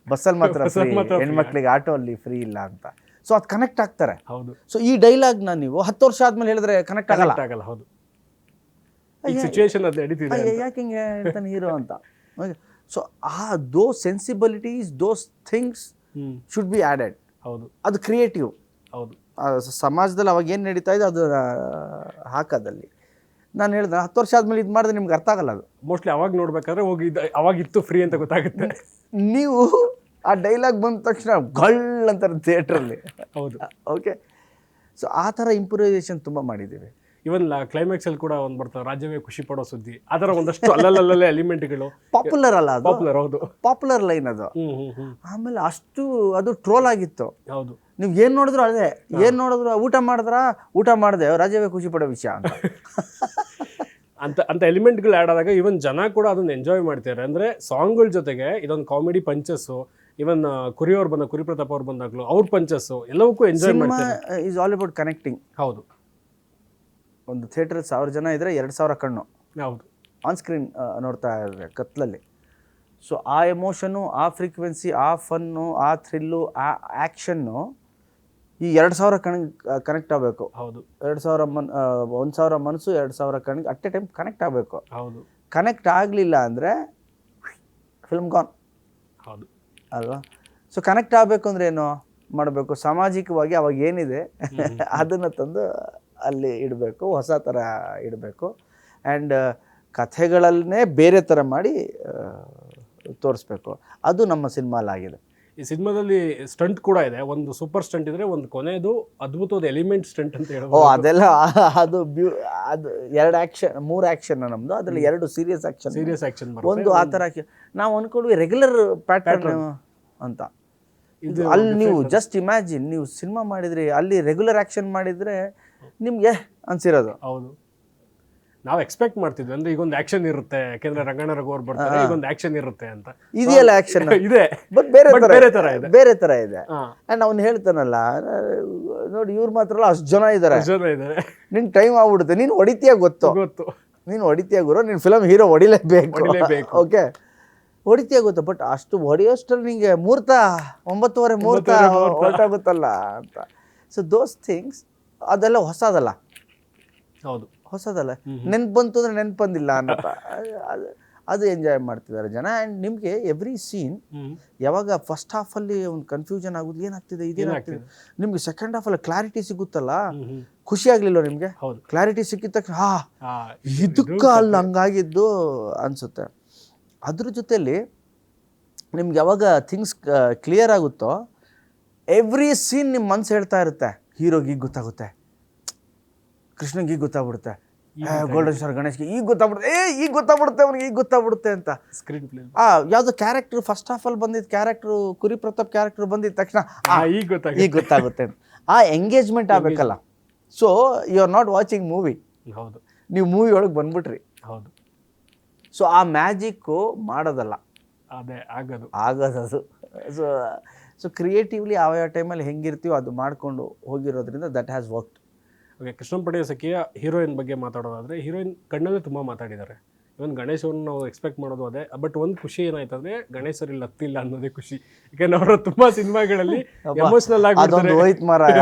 ಬಸ್ಸಲ್ಲಿ ಮಾತ್ರ ಫ್ರೀ, ಹೆಣ್ಮಕ್ಳಿಗೆ ಆಟೋ ಅಲ್ಲಿ ಫ್ರೀ ಇಲ್ಲ ಅಂತ. ಸೊ ಅದು ಕನೆಕ್ಟ್ ಆಗ್ತಾರೆ. ಹೌದು. ಸೊ ಈ ಡೈಲಾಗ್ನ ನೀವು 10 ವರ್ಷ ಆದ್ಮೇಲೆ ಹೇಳಿದ್ರೆ ಕನೆಕ್ಟ್ ಆಗಲ್ಲ. ಹೌದು, ಸಿಚುವೇಶನ್ ಅದು ನಡೀತಿದೆ, ಯಾಕೆ ಹಿಂಗೆ ಹೇಳ್ತಾನೆ ಹೀರೋ ಅಂತ. So those sensibilities, those things should be added. ಹೌದು, ಅದು ಕ್ರಿಯೇಟಿವ್. ಹೌದು, ಸಮಾಜದಲ್ಲಿ ಅವಾಗ ಏನು ನಡೀತಾ ಇದೆ ಅದು ಹಾಕೋದಲ್ಲಿ. ನಾನು ಹೇಳಿದೆ 10 ವರ್ಷ ಆದಮೇಲೆ ಇದು ಮಾಡಿದ್ರೆ ನಿಮ್ಗೆ ಅರ್ಥ ಆಗಲ್ಲ. ಅದು ಮೋಸ್ಟ್ಲಿ ಅವಾಗ ನೋಡ್ಬೇಕಾದ್ರೆ ಅವಾಗಿತ್ತು ಫ್ರೀ ಅಂತ ಗೊತ್ತಾಗುತ್ತೆ. ನೀವು ಆ ಡೈಲಾಗ್ ಬಂದ ತಕ್ಷಣ ಗಳ್ ಅಂತಾರೆ ಥಿಯೇಟ್ರಲ್ಲಿ. ಹೌದು, ಓಕೆ. ಸೊ ಆ ಥರ ಇಂಪ್ರೂವೈಸೇಷನ್ ತುಂಬ ಮಾಡಿದ್ದೀವಿ. ಇವನ್ ಕ್ಲೈಮ್ಯಾಕ್ಸಲ್ಲಿ ಕೂಡ ಒಂದು ಬರ್ತದೆ, ರಾಜ್ಯವೇ ಖುಷಿ ಪಡೋ ಸುದ್ದಿ, ಆ ಥರ ಒಂದಷ್ಟು ಅಲ್ಲಲ್ಲೇ ಎಲಿಮೆಂಟ್ಗಳು. ಪಾಪ್ಯುಲರ್ ಅಲ್ಲ ಅದು, ಪಾಪ್ಯುಲರ್. ಹೌದು, ಪಾಪ್ಯುಲರ್ ಲೈನ್ ಅದು. ಆಮೇಲೆ ಅಷ್ಟು ಅದು ಟ್ರೋಲ್ ಆಗಿತ್ತು. ಹೌದು, ನೀವು ಏನು ನೋಡಿದ್ರು ಅದೇ, ಏನು ನೋಡಿದ್ರು ಊಟ ಮಾಡಿದೆ ರಾಜ್ಯವೇ ಖುಷಿ ಪಡೋ ವಿಷಯ ಅಂತ. ಅಂತ ಎಲಿಮೆಂಟ್ಗಳು ಆ್ಯಡ್ ಆದಾಗ ಇವನ್ ಜನ ಕೂಡ ಅದನ್ನ ಎಂಜಾಯ್ ಮಾಡ್ತಾರೆ. ಅಂದರೆ ಸಾಂಗ್ಗಳ ಜೊತೆಗೆ ಇದೊಂದು ಕಾಮಿಡಿ ಪಂಚಸ್ಸು, ಇವನ್ ಕುರಿಯವ್ರು ಬಂದ ಕುರಿ ಪ್ರತಾಪ್ ಅವ್ರು ಬಂದಾಗ್ಲೂ ಅವ್ರ ಪಂಚಸ್ ಎಲ್ಲವಕ್ಕೂ ಎಂಜಾಯ್ ಸಿನಿಮಾ ಮಾಡ್ತಾರೆ. Is all about connecting. ಹೌದು ಒಂದು ಥಿಯೇಟರ್ 1000 ಜನ ಇದ್ರೆ 2000 ಕಣ್ಣು ಹೌದು ಆನ್ ಸ್ಕ್ರೀನ್ ನೋಡ್ತಾ ಇದ್ದಾರೆ ಕತ್ಲಲ್ಲಿ. ಸೊ ಆ ಎಮೋಷನ್ನು, ಆ ಫ್ರೀಕ್ವೆನ್ಸಿ, ಆ ಫನ್ನು, ಆ ಥ್ರಿಲ್ಲು, ಆ ಆ್ಯಕ್ಷನ್ನು ಈ 2000 ಕನೆಕ್ಟ್ ಆಗಬೇಕು. ಹೌದು 1000 ಮನಸ್ಸು 2000 ಕಣ್ಣಿಗೆ ಅಟ್ ಎ ಟೈಮ್ ಕನೆಕ್ಟ್ ಆಗಬೇಕು. ಹೌದು ಕನೆಕ್ಟ್ ಆಗಲಿಲ್ಲ ಅಂದರೆ ಫಿಲ್ಮ್ ಗಾನ್ ಹೌದು ಅಲ್ವಾ? ಸೊ ಕನೆಕ್ಟ್ ಆಗಬೇಕು ಅಂದರೆ ಏನು ಮಾಡಬೇಕು? ಸಾಮಾಜಿಕವಾಗಿ ಅವಾಗ ಏನಿದೆ ಅದನ್ನು ತಂದು ಅಲ್ಲಿ ಇಡಬೇಕು, ಹೊಸ ಥರ ಇಡಬೇಕು. ಆ್ಯಂಡ್ ಕಥೆಗಳನ್ನೇ ಬೇರೆ ಥರ ಮಾಡಿ ತೋರಿಸ್ಬೇಕು. ಅದು ನಮ್ಮ ಸಿನಿಮಾಲಾಗಿದೆ. ಈ ಸಿನಿಮಾದಲ್ಲಿ ಸ್ಟಂಟ್ ಕೂಡ ಇದೆ. ಒಂದು ಸೂಪರ್ ಸ್ಟಂಟ್ ಇದ್ರೆ ಒಂದು ಕೊನೆಯದು ಅದ್ಭುತವಾದ ಎಲಿಮೆಂಟ್ ಸ್ಟಂಟ್ ಅಂತ ಓ ಹೇಳ್ಬೋದು. ಅದೆಲ್ಲ ಅದು ಅದು 2 ಆ್ಯಕ್ಷನ್ 3 ಆ್ಯಕ್ಷನ್ ನಮ್ಮದು. ಅದರಲ್ಲಿ 2 ಸೀರಿಯಸ್ ಆ್ಯಕ್ಷನ್, ಸೀರಿಯಸ್ ಆಕ್ಷನ್ ಒಂದು ಆ ಥರ ನಾವು ಅಂದ್ಕೊಂಡ್ವಿ ರೆಗ್ಯುಲರ್ ಪ್ಯಾಟರ್ನ್ ಅಂತ. ಅಲ್ಲಿ ನೀವು ಜಸ್ಟ್ ಇಮ್ಯಾಜಿನ್, ನೀವು ಸಿನಿಮಾ ಮಾಡಿದ್ರಿ, ಅಲ್ಲಿ ರೆಗ್ಯುಲರ್ ಆ್ಯಕ್ಷನ್ ಮಾಡಿದರೆ ನಿಮ್ಗೆ ಅನ್ಸಿರೋದು. ಹೌದು ನಾವು ಎಕ್ಸ್ಪೆಕ್ಟ್ ಮಾಡ್ತಿದ್ವಿ ಅಂದ್ರೆ ಈಗ ಒಂದು ಆಕ್ಷನ್ ಇರುತ್ತೆ, ಯಾಕೆಂದ್ರೆ ರಂಗಣ್ಣ ರಘುವರ್ ಬರ್ತಾರೆ, ಈಗ ಒಂದು ಆಕ್ಷನ್ ಇರುತ್ತೆ ಅಂತ. ಇದೆಯಲ್ಲ ಆ್ಯಕ್ಷನ್ ಇದೆ ಬಟ್ ಬೇರೆ ಬೇರೆ ತರ ಇದೆ. ಬೇರೆ ಥರ ಇದೆ. ಹಾ ಆ್ಯಂಡ್ ಅವ್ನು ಹೇಳ್ತಾನಲ್ಲ, ನೋಡಿ ಇವ್ರು ಮಾತ್ರ ಅಲ್ಲ, ಅಷ್ಟು ಜನ ಇದ್ದಾರೆ, ಜನ ಇದೆ, ನಿಂಗೆ ಟೈಮ್ ಆಗ್ಬಿಡುತ್ತೆ, ನೀನು ಹೊಡಿತೀಯ ಗೊತ್ತು, ನೀನು ಹೊಡಿತೀಯ ಗುರು, ನೀನು ಫಿಲಮ್ ಹೀರೋ ಹೊಡಿಲೇಬೇಕು. ಓಕೆ ಹೊಡಿತೀಯ ಗೊತ್ತು, ಬಟ್ ಅಷ್ಟು ಹೊಡೆಯೋಷ್ಟರಲ್ಲಿ ನಿಂಗೆ 9:30 ಹೊರಟಾಗುತ್ತಲ್ಲ ಅಂತ. ಸೊ ದೋಸ್ ಥಿಂಗ್ಸ್ ಅದೆಲ್ಲ ಹೊಸದಲ್ಲ. ಹೌದು ಹೊಸದಲ್ಲ, ನೆನ್ಪು ಬಂತು ಅಂದರೆ ನೆನ್ಪು ಬಂದಿಲ್ಲ ಅನ್ನಪ್ಪ. ಅದು ಎಂಜಾಯ್ ಮಾಡ್ತಿದ್ದಾರೆ ಜನ. ಆ್ಯಂಡ್ ನಿಮಗೆ ಎವ್ರಿ ಸೀನ್ ಯಾವಾಗ ಫಸ್ಟ್ ಹಾಫಲ್ಲಿ ಒಂದು ಕನ್ಫ್ಯೂಷನ್ ಆಗೋದು, ಏನಾಗ್ತಿದೆ ಇದೇನಾಗ್ತಿದೆ, ನಿಮ್ಗೆ ಸೆಕೆಂಡ್ ಹಾಫಲ್ಲಿ ಕ್ಲಾರಿಟಿ ಸಿಗುತ್ತಲ್ಲ, ಖುಷಿ ಆಗಲಿಲ್ಲ ನಿಮಗೆ? ಕ್ಲಾರಿಟಿ ಸಿಕ್ಕಿದ ತಕ್ಷಣ ಇದಕ್ಕೆ ಅಲ್ಲಿ ಹಂಗಾಗಿದ್ದು ಅನಿಸುತ್ತೆ. ಅದ್ರ ಜೊತೆಯಲ್ಲಿ ನಿಮ್ಗೆ ಯಾವಾಗ ಥಿಂಗ್ಸ್ ಕ್ಲಿಯರ್ ಆಗುತ್ತೋ, ಎವ್ರಿ ಸೀನ್ ನಿಮ್ಮ ಮನ್ಸು ಹೇಳ್ತಾ ಇರುತ್ತೆ, ಹೀರೋಗೆ ಈಗ ಗೊತ್ತಾಗುತ್ತೆ, ಕೃಷ್ಣಗೆ ಈಗ ಗೊತ್ತಾಗ್ಬಿಡುತ್ತೆ, ಗೋಲ್ಡನ್ ಸ್ಟಾರ್ ಗಣೇಶ್ಗೆ ಈಗ ಗೊತ್ತಾಗ್ಬಿಡುತ್ತೆ, ಈಗ ಗೊತ್ತಾಗ್ಬಿಡುತ್ತೆ, ಅವ್ನಿಗೆ ಈಗ ಗೊತ್ತಾಗ್ಬಿಡುತ್ತೆ ಅಂತ. ಸ್ಕ್ರೀನ್ ಪ್ಲೇ ಯಾವುದೋ ಕ್ಯಾರೆಕ್ಟ್ರು ಫಸ್ಟ್ ಹಾಫಲ್ಲಿ ಬಂದಿದ್ದ ಕ್ಯಾರೆಕ್ಟ್ರು, ಕುರಿ ಪ್ರತಾಪ್ ಕ್ಯಾರೆಕ್ಟ್ರು ಬಂದಿದ್ದ ತಕ್ಷಣ ಈಗ ಗೊತ್ತಾಗುತ್ತೆ ಅಂತ ಆ ಎಂಗೇಜ್ಮೆಂಟ್ ಆಗಬೇಕಲ್ಲ. So you are not watching movie, ಹೌದು ನೀವು ಮೂವಿ ಒಳಗೆ ಬಂದ್ಬಿಟ್ರಿ. ಹೌದು ಸೊ ಆ ಮ್ಯಾಜಿಕ್ಕು ಮಾಡೋದಲ್ಲ, ಅದೇ ಆಗೋದದು. ಸೊ ಕ್ರಿಯೇಟಿವ್ಲಿ ಯಾವ ಟೈಮಲ್ಲಿ ಹೆಂಗಿರ್ತೀವೋ ಅದು ಮಾಡಿಕೊಂಡು ಹೋಗಿರೋದ್ರಿಂದ ದಟ್ ಹ್ಯಾಸ್ ವರ್ಕ್ಡ್. ಓಕೆ, ಕೃಷ್ಣಂ ಪಡೆಯ ಸಖಿಯ ಹೀರೋಯಿನ್ ಬಗ್ಗೆ ಮಾತಾಡೋದಾದ್ರೆ, ಹೀರೋಯಿನ್ ಕಣ್ಣಲ್ಲೇ ತುಂಬ ಮಾತಾಡಿದ್ದಾರೆ. ಇವನ್ ಗಣೇಶ್ ಅವ್ರನ್ನ ನಾವು ಎಕ್ಸ್ಪೆಕ್ಟ್ ಮಾಡೋದು ಅದೇ. ಬಟ್ ಒಂದು ಖುಷಿ ಏನಾಯ್ತಂದ್ರೆ ಗಣೇಶ್ ಅವ್ರು ಇಲ್ಲಿ ಹತ್ತಿಲ್ಲ ಅನ್ನೋದೇ ಖುಷಿ. ಯಾಕಂದ್ರೆ ಅವರು ತುಂಬಾ ಸಿನಿಮಾಗಳಲ್ಲಿ ಎಮೋಷನಲ್ ಆಗಿ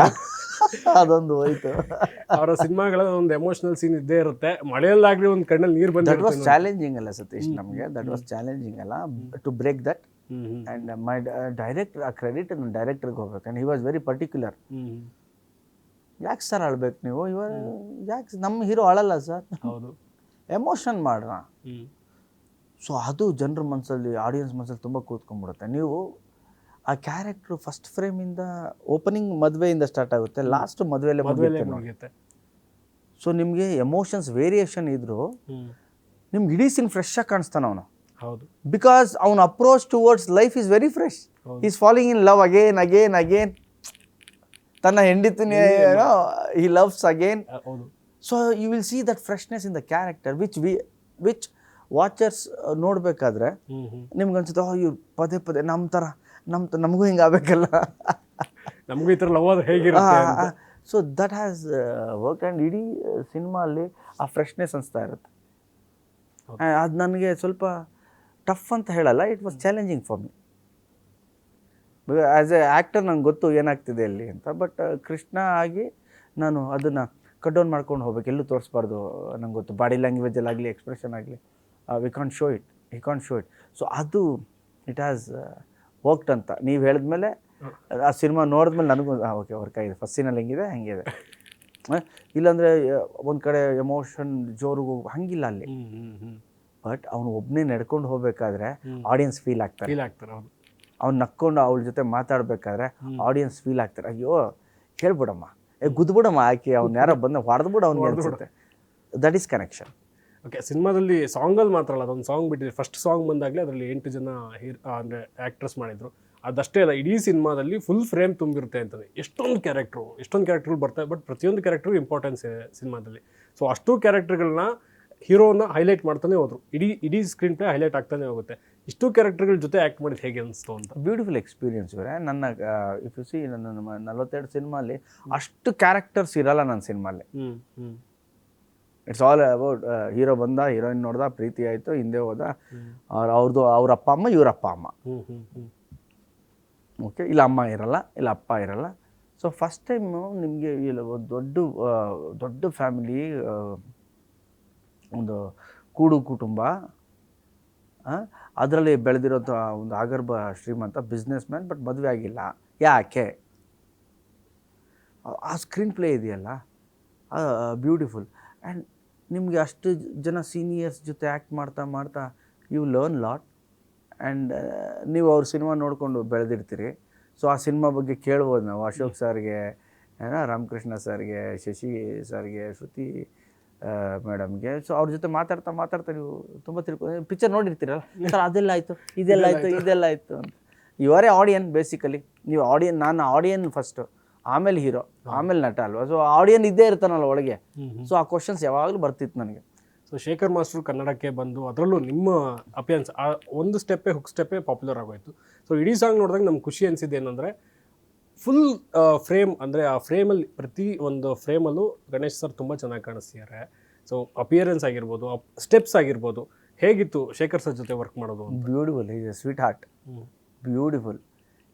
ಅದೊಂದು ಹೋಯ್ತು. ಅವರ ಸಿನಿಮಾಗಳಲ್ಲಿ ಒಂದು ಎಮೋಷನಲ್ ಸೀನ್ ಇದ್ದೇ ಇರುತ್ತೆ. ಮಳೆಯಲ್ಲಾಗ್ಲಿ ಒಂದು ಕಣ್ಣಲ್ಲಿ ನೀರು ಬಂದ. ದಟ್ ವಾಸ್ ಚಾಲೆಂಜಿಂಗ್ ಅಲ್ಲ ಸತೀಶ್, ನಮಗೆ ದಟ್ ವಾಸ್ ಚಾಲೆಂಜಿಂಗ್ ಅಲ್ಲ to break that. And my director, ಆ ಕ್ರೆಡಿಟ್ ನನ್ನ ಡೈರೆಕ್ಟರ್ಗೆ ಹೋಗ್ಬೇಕು. And he was very particular. ಯಾಕೆ ಸರ್ ಅಳ್ಬೇಕು ನೀವು, ಯಾಕೆ ನಮ್ಮ ಹೀರೋ ಅಳಲ್ಲ ಸರ್, ಹೌದು ಎಮೋಷನ್ ಮಾಡೋಣ. ಸೊ ಅದು ಜನರ ಮನಸ್ಸಲ್ಲಿ, ಆಡಿಯನ್ಸ್ ಮನಸ್ಸಲ್ಲಿ ತುಂಬ ಕೂತ್ಕೊಂಡ್ಬಿಡುತ್ತೆ. ನೀವು ಆ ಕ್ಯಾರೆಕ್ಟ್ರು ಫಸ್ಟ್ ಫ್ರೇಮಿಂದ ಓಪನಿಂಗ್ ಮದುವೆಯಿಂದ ಸ್ಟಾರ್ಟ್ ಆಗುತ್ತೆ, ಲಾಸ್ಟ್ ಮದುವೆಯಲ್ಲೇ ಮುಗಿಯುತ್ತೆ. ಸೊ ನಿಮಗೆ ಎಮೋಷನ್ಸ್ ವೇರಿಯೇಷನ್ ಇದ್ದರೂ ನಿಮ್ಗೆ ಇಡೀ ಸೀನ್ ಫ್ರೆಶ್ ಆಗಿ ಕಾಣಿಸ್ತಾನೆ ಅವನು. ಹೌದು, ಬಿಕಾಸ್ ಅವನ approach towards life is very fresh. Is falling in love again again again. ತನ್ನ ಹೆಂಡತಿನೇ he loves again. So you will see that freshness in the character which watchers ನೋಡಬೇಕಾದ್ರೆ ನಿಮ್ಗೆ ಅನ್ಸುತ್ತೆ, ಇವ್ರು ಪದೇ ಪದೇ ನಮ್ಮ ಥರ ನಮಗೂ ಹಿಂಗೆ ಆಗಬೇಕಲ್ಲ, ನಮಗೂ ಈ ಥರ ಲವ್ ಆದ್ರೆ ಹೇಗಿರುತ್ತೆ ಅಂತ. So that has work. And ಇಡೀ ಸಿನಿಮಾ ಅಲ್ಲಿ ಆ ಫ್ರೆಶ್ನೆಸ್ ಅನಿಸ್ತಾ ಇರುತ್ತೆ. ಅದು ನನಗೆ ಸ್ವಲ್ಪ ಟಫ್ ಅಂತ ಹೇಳಲ್ಲ, it was challenging for me. As A actor ನಂಗೆ ಗೊತ್ತು ಏನಾಗ್ತಿದೆ ಅಲ್ಲಿ ಅಂತ. ಬಟ್ ಕೃಷ್ಣ ಆಗಿ ನಾನು ಅದನ್ನು ಕಟ್ ಡೌನ್ ಮಾಡ್ಕೊಂಡು ಹೋಗ್ಬೇಕು, ಎಲ್ಲೂ ತೋರಿಸ್ಬಾರ್ದು. ನಂಗೆ ಗೊತ್ತು ಬಾಡಿ ಲ್ಯಾಂಗ್ವೇಜಲ್ಲಾಗಲಿ ಎಕ್ಸ್ಪ್ರೆಷನ್ ಆಗಲಿ we can't show it. So ಅದು ಇಟ್ ಹ್ಯಾಸ್ ವರ್ಕ್ಡ್ ಅಂತ ನೀವು ಹೇಳಿದ್ಮೇಲೆ, ಆ ಸಿನಿಮಾ ನೋಡಿದ್ಮೇಲೆ ನನಗೂ ಓಕೆ ವರ್ಕ್ ಆಗಿದೆ. ಫಸ್ಟ್ ಸೀನಲ್ಲಿ ಹೆಂಗಿದೆ ಹಂಗಿದೆ. ಇಲ್ಲಾಂದರೆ ಒಂದು ಕಡೆ ಎಮೋಷನ್ ಜೋರು ಹಂಗಿಲ್ಲ ಅಲ್ಲಿ. ಬಟ್ ಅವನು ಒಬ್ಬನೇ ನಡ್ಕೊಂಡು ಹೋಗ್ಬೇಕಾದ್ರೆ ಆಡಿಯನ್ಸ್ ಫೀಲ್ ಆಗ್ತಾರೆ. ಅವ್ನು ನಕ್ಕೊಂಡು ಅವಳ ಜೊತೆ ಮಾತಾಡಬೇಕಾದ್ರೆ ಆಡಿಯನ್ಸ್ ಫೀಲ್ ಆಗ್ತಾರೆ, ಅಯ್ಯೋ ಹೇಳ್ಬಿಡಮ್ಮ, ಗುದ್ಬಿಡಮ್ಮ ಆಕೆ, ಅವ್ನು ಯಾರೋ ಬಂದ ಹೊಡೆದ್ಬಿಡು ಅವ್ನಿಗೆ ಅನ್ಸುತ್ತೆ. That is connection. ಓಕೆ, ಸಿನಿಮಾದಲ್ಲಿ ಸಾಂಗಲ್ಲಿ ಮಾತ್ರ ಅಲ್ಲ, ಅದೊಂದು ಸಾಂಗ್ ಬಿಟ್ಟಿದೆ. ಫಸ್ಟ್ ಸಾಂಗ್ ಬಂದಾಗಲೇ ಅದರಲ್ಲಿ 8 ಜನ ಅಂದರೆ ಆ್ಯಕ್ಟ್ರೆಸ್ ಮಾಡಿದರು. ಅದಷ್ಟೇ ಅಲ್ಲ, ಇಡೀ ಸಿನಿಮಾದಲ್ಲಿ ಫುಲ್ ಫ್ರೇಮ್ ತುಂಬಿರುತ್ತೆ ಅಂತಂದರೆ ಎಷ್ಟೊಂದು ಕ್ಯಾರೆಕ್ಟ್ರು ಬರ್ತಾರೆ. ಬಟ್ ಪ್ರತಿಯೊಂದು ಕ್ಯಾರೆಕ್ಟ್ರು ಇಂಪಾರ್ಟೆನ್ಸ್ ಇದೆ ಸಿನಿಮಾದಲ್ಲಿ. ಸೊ ಅಷ್ಟು ಕ್ಯಾರೆಕ್ಟರ್ಗಳನ್ನ ಹೀರೋನ ಹೈಲೈಟ್ ಮಾಡ್ತಾನೆ ಹೋದ್ರು. ಇಡೀ ಸ್ಕ್ರೀನ್ ಪ್ಲೇ ಹೈಲೈಟ್ ಆಗ್ತಾನೆ ಹೋಗುತ್ತೆ. ಇಷ್ಟು ಕ್ಯಾರೆಕ್ಟರ್ಗಳ ಜೊತೆ ಆ್ಯಕ್ಟ್ ಮಾಡಿದ್ದು ಹೇಗೆ ಅನಿಸ್ತು ಅಂತ? ಬ್ಯೂಟಿಫುಲ್ ಎಕ್ಸ್ಪೀರಿಯನ್ಸ್ ಇವರೇ. ನನ್ನ ಇಫ್ ಯು ಸಿ ನನ್ನ 42 ಸಿನಿಮಾಲಿ ಅಷ್ಟು ಕ್ಯಾರೆಕ್ಟರ್ಸ್ ಇರಲ್ಲ ನನ್ನ ಸಿನಿಮಾಲಿ. ಇಟ್ಸ್ ಆಲ್ ಅಬೌಟ್ ಹೀರೋ ಬಂದ, ಹೀರೋಯಿನ್ ನೋಡ್ದ, ಪ್ರೀತಿ ಆಯಿತು, ಹಿಂದೆ ಹೋದ, ಅವ್ರ ಅಪ್ಪ ಅಮ್ಮ, ಇವ್ರ ಅಪ್ಪ ಅಮ್ಮ. ಓಕೆ, ಇಲ್ಲ ಅಮ್ಮ ಇರಲ್ಲ, ಇಲ್ಲ ಅಪ್ಪ ಇರಲ್ಲ. ಸೊ ಫಸ್ಟ್ ಟೈಮು ನಿಮಗೆ ಇಲ್ಲ ಒಂದು ದೊಡ್ಡ ಫ್ಯಾಮಿಲಿ, ಒಂದು ಕೂಡು ಕುಟುಂಬ, ಅದರಲ್ಲಿ ಬೆಳೆದಿರೋಂಥ ಒಂದು ಆಗರ್ಭ ಶ್ರೀಮಂತ ಬಿಸ್ನೆಸ್ ಮ್ಯಾನ್, ಬಟ್ ಮದುವೆ ಆಗಿಲ್ಲ. ಯಾಕೆ? ಆ ಸ್ಕ್ರೀನ್ ಪ್ಲೇ ಇದೆಯಲ್ಲ, ಬ್ಯೂಟಿಫುಲ್. ಆ್ಯಂಡ್ ನಿಮಗೆ ಅಷ್ಟು ಜನ ಸೀನಿಯರ್ಸ್ ಜೊತೆ ಆ್ಯಕ್ಟ್ ಮಾಡ್ತಾ ಯು ಲರ್ನ್ ಲಾಟ್. ಆ್ಯಂಡ್ ನೀವು ಅವ್ರ ಸಿನಿಮಾ ನೋಡಿಕೊಂಡು ಬೆಳೆದಿರ್ತೀರಿ. ಸೊ ಆ ಸಿನಿಮಾ ಬಗ್ಗೆ ಕೇಳ್ಬೋದು ನಾವು ಅಶೋಕ್ ಸರ್ಗೆ, ರಾಮಕೃಷ್ಣ ಸರ್ಗೆ, ಶಶಿ ಸರ್ಗೆ, ಶ್ರುತಿ ಮೇಡಮ್ಗೆ. ಸೊ ಅವ್ರ ಜೊತೆ ಮಾತಾಡ್ತಾ ನೀವು ತುಂಬ ಪಿಕ್ಚರ್ ನೋಡಿರ್ತೀರಲ್ಲ, ಸರ್ ಅದೆಲ್ಲ ಆಯಿತು, ಇದೆಲ್ಲ ಆಯಿತು ಅಂತ. ಇವರೇ ಆಡಿಯನ್ ಬೇಸಿಕಲಿ. ನೀವು ಆಡಿಯನ್, ನಾನು ಆಡಿಯನ್ ಫಸ್ಟು, ಆಮೇಲೆ ಹೀರೋ, ಆಮೇಲೆ ನಟ ಅಲ್ವಾ. ಸೊ ಆಡಿಯನ್ ಇದ್ದೇ ಇರ್ತಾನಲ್ಲ ಒಳಗೆ. ಸೊ ಆ ಕ್ವಶನ್ಸ್ ಯಾವಾಗಲೂ ಬರ್ತಿತ್ತು ನನಗೆ. ಸೊ ಶೇಖರ್ ಮಾಸ್ಟರ್ ಕನ್ನಡಕ್ಕೆ ಬಂದು ಅದರಲ್ಲೂ ನಿಮ್ಮ ಅಪಿಯನ್ಸ್ ಒಂದು ಹುಕ್ ಸ್ಟೆಪ್ಪೇ ಪಾಪ್ಯುಲರ್ ಆಗೋಯ್ತು. ಸೊ ಇಡೀ ಸಾಂಗ್ ನೋಡಿದಾಗ ನಮ್ಗೆ ಖುಷಿ ಅನಿಸಿದ್ದು ಏನಂದರೆ ಫುಲ್ ಫ್ರೇಮ್, ಅಂದರೆ ಆ ಫ್ರೇಮಲ್ಲಿ ಪ್ರತಿ ಒಂದು ಫ್ರೇಮಲ್ಲೂ ಗಣೇಶ್ ಸರ್ ತುಂಬ ಚೆನ್ನಾಗಿ ಕಾಣಿಸ್ತಿದ್ದಾರೆ. ಸೊ ಅಪಿಯರೆನ್ಸ್ ಆಗಿರ್ಬೋದು, ಸ್ಟೆಪ್ಸ್ ಆಗಿರ್ಬೋದು, ಹೇಗಿತ್ತು ಶೇಖರ್ ಸರ್ ಜೊತೆ ವರ್ಕ್ ಮಾಡೋದು? Beautiful, is A sweet heart, beautiful.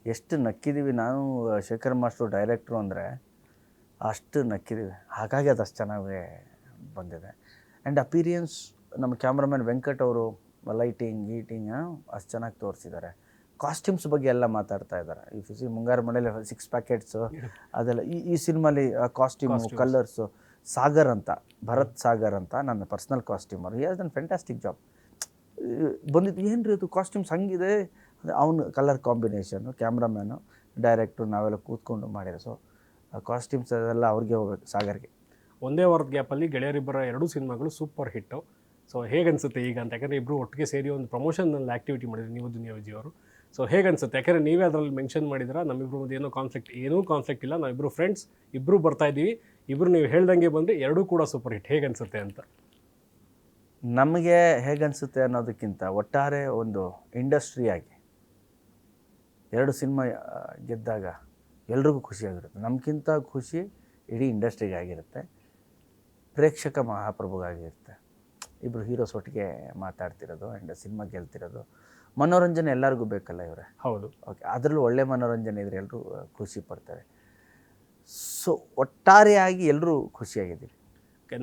ಎಷ್ಟು ನಕ್ಕಿದ್ದೀವಿ ನಾನು ಶೇಖರ್ ಮಾಸ್ಟ್ರು ಡೈರೆಕ್ಟ್ರು ಅಂದರೆ, ಅಷ್ಟು ನಕ್ಕಿದ್ದೀವಿ. ಹಾಗಾಗಿ ಅದು ಅಷ್ಟು ಚೆನ್ನಾಗಿ ಬಂದಿದೆ. ಆ್ಯಂಡ್ ಅಪೀರಿಯನ್ಸ್ ನಮ್ಮ ಕ್ಯಾಮ್ರಾಮನ್ ವೆಂಕಟ್ ಅವರು ಲೈಟಿಂಗ್ ಅಷ್ಟು ಚೆನ್ನಾಗಿ ತೋರಿಸಿದ್ದಾರೆ. ಕಾಸ್ಟ್ಯೂಮ್ಸ್ ಬಗ್ಗೆ ಎಲ್ಲ ಮಾತಾಡ್ತಾ ಇದ್ದಾರೆ. ಈ ಫಿಸಿ ಮುಂಗಾರು ಮನೇಲಿ 6 ಪ್ಯಾಕೆಟ್ಸು ಅದೆಲ್ಲ ಈ ಸಿನಿಮಾಲಿ ಕಾಸ್ಟ್ಯೂಮು, ಕಲರ್ಸು. ಸಾಗರ್ ಅಂತ, ಭರತ್ ಸಾಗರ್ ಅಂತ ನನ್ನ personal customer, he has done fantastic job. ಬಂದಿದ್ದು ಏನು ರೀ ಅದು ಕಾಸ್ಟ್ಯೂಮ್ಸ್ ಹಂಗಿದೆ, ಅವನು ಕಲರ್ ಕಾಂಬಿನೇಷನ್ನು, ಕ್ಯಾಮ್ರಾಮ್ಯಾನು, ಡೈರೆಕ್ಟ್ರು, ನಾವೆಲ್ಲ ಕೂತ್ಕೊಂಡು ಮಾಡಿರೋ. ಸೊ ಕಾಸ್ಟ್ಯೂಮ್ಸ್ ಅದೆಲ್ಲ ಅವ್ರಿಗೆ ಹೋಗ್ಬೇಕು, ಸಾಗರ್ಗೆ. ಒಂದೇ ವಾರದ ಗ್ಯಾಪಲ್ಲಿ ಗೆಳೆಯರಿಬ್ಬರ 2 ಸಿನಿಮಾಗಳು ಸೂಪರ್ ಹಿಟ್ಟು. ಸೊ ಹೇಗನ್ಸುತ್ತೆ ಈಗ ಅಂತ? ಯಾಕಂದರೆ ಇಬ್ಬರು ಒಟ್ಟಿಗೆ ಸೇರಿ ಒಂದು ಪ್ರಮೋಷನಲ್ಲಿ ಆ್ಯಕ್ಟಿವಿಟಿ ಮಾಡಿದ್ರು ನೀವು, ದುನಿಯಾ ವಿಜಯ್ ಅವರು. ಸೊ ಹೇಗನ್ಸುತ್ತೆ? ಯಾಕಂದರೆ ನೀವೇ ಅದರಲ್ಲಿ ಮೆನ್ಷನ್ ಮಾಡಿದ್ರೆ ನಮ್ಮಿಬ್ಬರು ಮಧ್ಯೆ ಏನೂ ಕಾನ್ಫ್ಲಿಕ್ಟ್ ಇಲ್ಲ, ನಾವಿಬ್ಬರು ಫ್ರೆಂಡ್ಸ್, ಇಬ್ಬರು ಬರ್ತಾ ಇದ್ದೀವಿ, ಇಬ್ಬರು ನೀವು ಹೇಳ್ದಂಗೆ ಬಂದರೆ 2 ಕೂಡ ಸೂಪರ್ ಹಿಟ್. ಹೇಗನ್ಸುತ್ತೆ ಅಂತ? ನಮಗೆ ಹೇಗನ್ಸುತ್ತೆ ಅನ್ನೋದಕ್ಕಿಂತ ಒಟ್ಟಾರೆ ಒಂದು ಇಂಡಸ್ಟ್ರಿಯಾಗಿ 2 ಸಿನಿಮಾ ಗೆದ್ದಾಗ ಎಲ್ರಿಗೂ ಖುಷಿಯಾಗಿರುತ್ತೆ. ನಮಗಿಂತ ಖುಷಿ ಇಡೀ ಇಂಡಸ್ಟ್ರಿಗೆ ಆಗಿರುತ್ತೆ, ಪ್ರೇಕ್ಷಕ ಮಹಾಪ್ರಭುಗಾಗಿರುತ್ತೆ. ಇಬ್ಬರು ಹೀರೋಸ್ ಒಟ್ಟಿಗೆ ಮಾತಾಡ್ತಿರೋದು ಆ್ಯಂಡ್ ಸಿನಿಮಾ ಗೆಲ್ತಿರೋದು. ಮನೋರಂಜನೆ ಎಲ್ಲರಿಗೂ ಬೇಕಲ್ಲ ಇವರೇ. ಹೌದು, ಓಕೆ. ಅದರಲ್ಲೂ ಒಳ್ಳೆ ಮನೋರಂಜನೆ ಇದ್ದರೆ ಎಲ್ಲರೂ ಖುಷಿ ಪಡ್ತಾರೆ. ಸೊ ಒಟ್ಟಾರೆಯಾಗಿ ಎಲ್ಲರೂ ಖುಷಿಯಾಗಿದ್ದೀವಿ.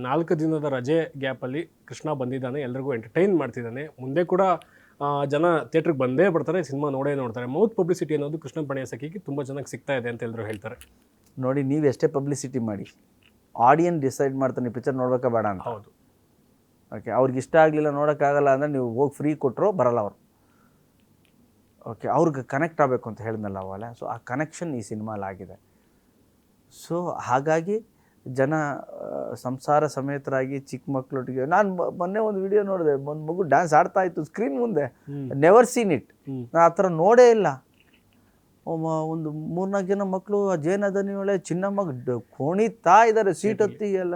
4 ದಿನದ ರಜೆ ಗ್ಯಾಪಲ್ಲಿ ಕೃಷ್ಣ ಬಂದಿದ್ದಾನೆ, ಎಲ್ರಿಗೂ ಎಂಟರ್ಟೈನ್ ಮಾಡ್ತಿದ್ದಾನೆ. ಮುಂದೆ ಕೂಡ ಜನ ಥಿಯೇಟ್ರಿಗೆ ಬಂದೇ ಬರ್ತಾರೆ, ಸಿನಿಮಾ ನೋಡ್ತಾರೆ. ಮೌತ್ ಪಬ್ಲಿಸಿಟಿ ಅನ್ನೋದು ಕೃಷ್ಣ ಪಣೆಯ ಸಖಿಗೆ ತುಂಬ ಚೆನ್ನಾಗಿ ಸಿಗ್ತಾ ಇದೆ ಅಂತ ಎಲ್ಲರೂ ಹೇಳ್ತಾರೆ. ನೋಡಿ, ನೀವು ಎಷ್ಟೇ ಪಬ್ಲಿಸಿಟಿ ಮಾಡಿ, ಆಡಿಯನ್ ಡಿಸೈಡ್ ಮಾಡ್ತಾನೆ ಪಿಕ್ಚರ್ ನೋಡ್ಬೇಕಾ ಬೇಡ ಅಂತ. ಹೌದು, ಓಕೆ. ಅವ್ರಿಗೆ ಇಷ್ಟ ಆಗಲಿಲ್ಲ, ನೋಡೋಕ್ಕಾಗಲ್ಲ ಅಂದರೆ ನೀವು ಹೋಗಿ ಫ್ರೀ ಕೊಟ್ಟರು ಬರಲ್ಲ ಅವರು. ಓಕೆ. ಅವ್ರಿಗೆ ಕನೆಕ್ಟ್ ಆಗಬೇಕು ಅಂತ ಹೇಳಿದ್ನಲ್ಲ ಅವಾಗ. ಸೊ ಆ ಕನೆಕ್ಷನ್ ಈ ಸಿನಿಮಾಲಾಗಿದೆ. ಸೊ ಹಾಗಾಗಿ ಜನ ಸಂಸಾರ ಸಮೇತರಾಗಿ ಚಿಕ್ಕ ಮಕ್ಕಳೊಟ್ಟಿಗೆ, ನಾನು ಮೊನ್ನೆ ಒಂದು ವಿಡಿಯೋ ನೋಡಿದೆ, ಒಂದು ಮಗು ಡ್ಯಾನ್ಸ್ ಆಡ್ತಾ ಇತ್ತು ಸ್ಕ್ರೀನ್ ಮುಂದೆ. Never seen it. ನಾನು ಆ ಥರ ನೋಡೇ ಇಲ್ಲ. ಒಂದು 3-4 ಜನ ಮಕ್ಕಳು ಜೇನದನಿ ಒಳ್ಳೆ ಚಿನ್ನಮ್ಮ ಕುಣಿತಾ ಇದ್ದಾರೆ ಸೀಟ್ ಹತ್ತಿ ಎಲ್ಲ.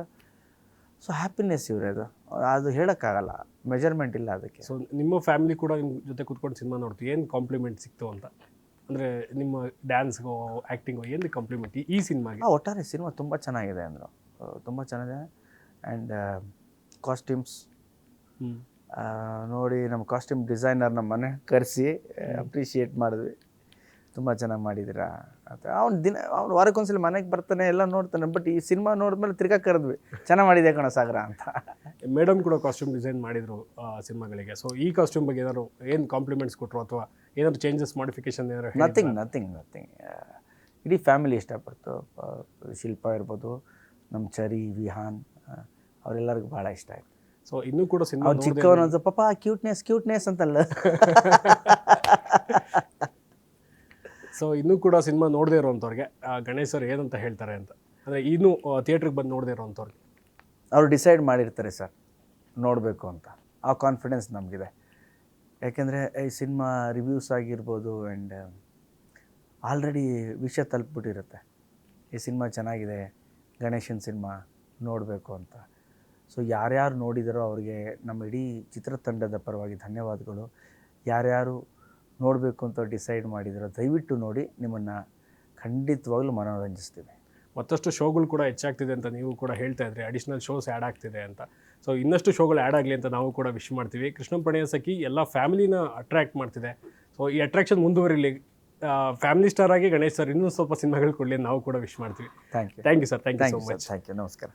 ಸೊ ಹ್ಯಾಪಿನೆಸ್ ಇವರೇ, ಅದು ಹೇಳೋಕ್ಕಾಗಲ್ಲ, ಮೆಜರ್ಮೆಂಟ್ ಇಲ್ಲ ಅದಕ್ಕೆ. ಸೊ ನಿಮ್ಮ ಫ್ಯಾಮಿಲಿ ಕೂಡ ನಿಮ್ಮ ಜೊತೆ ಕೂತ್ಕೊಂಡು ಸಿನಿಮಾ ನೋಡ್ತೀವಿ, ಏನು ಕಾಂಪ್ಲಿಮೆಂಟ್ ಸಿಕ್ತು ಅಂತ? ಅಂದರೆ ನಿಮ್ಮ ಡ್ಯಾನ್ಸ್ಗೋ ಆ್ಯಕ್ಟಿಂಗೋ ಏನು ಕಾಂಪ್ಲಿಮೆಂಟ್ ಈ ಸಿನಿಮಾಗೆ? ಒಟ್ಟಾರೆ ಸಿನಿಮಾ ತುಂಬ ಚೆನ್ನಾಗಿದೆ ಅಂದರು, ತುಂಬ ಚೆನ್ನಾಗಿದೆ. ಆ್ಯಂಡ್ ಕಾಸ್ಟ್ಯೂಮ್ಸ್ ನೋಡಿ, ನಮ್ಮ ಕಾಸ್ಟ್ಯೂಮ್ ಡಿಸೈನರ್ ನಮ್ಮ ಮನೆ ಕರೆಸಿ ಅಪ್ರಿಷಿಯೇಟ್ ಮಾಡಿದ್ವಿ. ತುಂಬ ಚೆನ್ನಾಗಿ ಮಾಡಿದ್ದೀರಾ ಅಂತ. ಅವ್ನು ವಾರಕ್ಕೊಂದ್ಸಲ ಮನೆಗೆ ಬರ್ತಾನೆ, ಎಲ್ಲ ನೋಡ್ತಾನೆ. ಬಟ್ ಈ ಸಿನಿಮಾ ನೋಡಿದ್ಮೇಲೆ ತಿರ್ಗಾ ಕರೆದ್ವಿ, ಚೆನ್ನಾಗಿ ಮಾಡಿದೆ ಕಣ ಸಾಗರ ಅಂತ. ಮೇಡಮ್ ಕೂಡ ಕಾಸ್ಟ್ಯೂಮ್ ಡಿಸೈನ್ ಮಾಡಿದರು ಸಿನಿಮಾಗಳಿಗೆ. ಸೊ ಈ ಕಾಸ್ಟ್ಯೂಮ್ ಬಗ್ಗೆ ಏನಾದ್ರು ಏನು ಕಾಂಪ್ಲಿಮೆಂಟ್ಸ್ ಕೊಟ್ಟರು ಅಥವಾ ಏನಾದ್ರು ಚೇಂಜಸ್ ಮಾಡಿಫಿಕೇಶನ್ ಏನಾದ್ರು? ನಥಿಂಗ್. ಇಡೀ ಫ್ಯಾಮಿಲಿ ಇಷ್ಟಪಡ್ತು. ಶಿಲ್ಪ ಇರ್ಬೋದು, ನಮ್ಮ ಚರಿ, ವಿಹಾನ್, ಅವರೆಲ್ಲರಿಗೂ ಭಾಳ ಇಷ್ಟ ಆಯಿತು. ಸೊ ಇನ್ನೂ ಕೂಡ ಸಿನಿಮಾ ಚಿಕ್ಕವನೊಂದು ಪಾಪ ಕ್ಯೂಟ್ನೆಸ್ ಅಂತಲ್ಲ. ಸೊ ಇನ್ನೂ ಕೂಡ ಸಿನಿಮಾ ನೋಡದೇ ಇರೋವಂಥವ್ರಿಗೆ ಗಣೇಶ್ ಸರ್ ಏನಂತ ಹೇಳ್ತಾರೆ ಅಂತ? ಅಂದರೆ ಇನ್ನೂ ಥಿಯೇಟ್ರಿಗೆ ಬಂದು ನೋಡದೇ ಇರೋವಂಥವ್ರಿಗೆ ಅವರು ಡಿಸೈಡ್ ಮಾಡಿರ್ತಾರೆ ಸರ್ ನೋಡಬೇಕು ಅಂತ. ಆ ಕಾನ್ಫಿಡೆನ್ಸ್ ನಮಗಿದೆ. ಯಾಕೆಂದರೆ ಈ ಸಿನಿಮಾ ರಿವ್ಯೂಸ್ ಆಗಿರ್ಬೋದು ಆ್ಯಂಡ್ ಆಲ್ರೆಡಿ ವಿಷಯ ತಲುಪಿಬಿಟ್ಟಿರುತ್ತೆ, ಈ ಸಿನಿಮಾ ಚೆನ್ನಾಗಿದೆ, ಗಣೇಶನ ಸಿನಿಮಾ ನೋಡಬೇಕು ಅಂತ. ಸೊ ಯಾರ್ಯಾರು ನೋಡಿದರೋ ಅವರಿಗೆ ನಮ್ಮ ಇಡೀ ಚಿತ್ರತಂಡದ ಪರವಾಗಿ ಧನ್ಯವಾದಗಳು. ಯಾರ್ಯಾರು ನೋಡಬೇಕು ಅಂತ ಡಿಸೈಡ್ ಮಾಡಿದರೋ ದಯವಿಟ್ಟು ನೋಡಿ, ನಿಮ್ಮನ್ನು ಖಂಡಿತವಾಗ್ಲೂ ಮನೋರಂಜಿಸ್ತೀವಿ. ಮತ್ತಷ್ಟು ಶೋಗಳು ಕೂಡ ಹೆಚ್ಚಾಗ್ತಿದೆ ಅಂತ ನೀವು ಕೂಡ ಹೇಳ್ತಾ ಇದ್ರಿ, ಅಡಿಷ್ನಲ್ ಶೋಸ್ ಆ್ಯಡ್ ಆಗ್ತಿದೆ ಅಂತ. ಸೊ ಇನ್ನಷ್ಟು ಶೋಗಳು ಆ್ಯಡ್ ಆಗಲಿ ಅಂತ ನಾವು ಕೂಡ ವಿಶ್ ಮಾಡ್ತೀವಿ. ಕೃಷ್ಣಂ ಪ್ರಣಯ ಸಖಿ ಎಲ್ಲ ಫ್ಯಾಮಿಲಿನ ಅಟ್ರ್ಯಾಕ್ಟ್ ಮಾಡ್ತಿದೆ. ಸೊ ಈ ಅಟ್ರಾಕ್ಷನ್ ಮುಂದುವರಿಲಿ. ಫ್ಯಾಮಿಲಿ ಸ್ಟಾರ್ ಆಗಿ ಗಣೇಶ್ ಸರ್ ಇನ್ನೂ ಸ್ವಲ್ಪ ಸಿನಿಮಾಗಳು ಕೊಡಲಿ ನಾವು ಕೂಡ ವಿಶ್ ಮಾಡ್ತೀವಿ. Thank you sir, thank you so much. Thank you, ನಮಸ್ಕಾರ.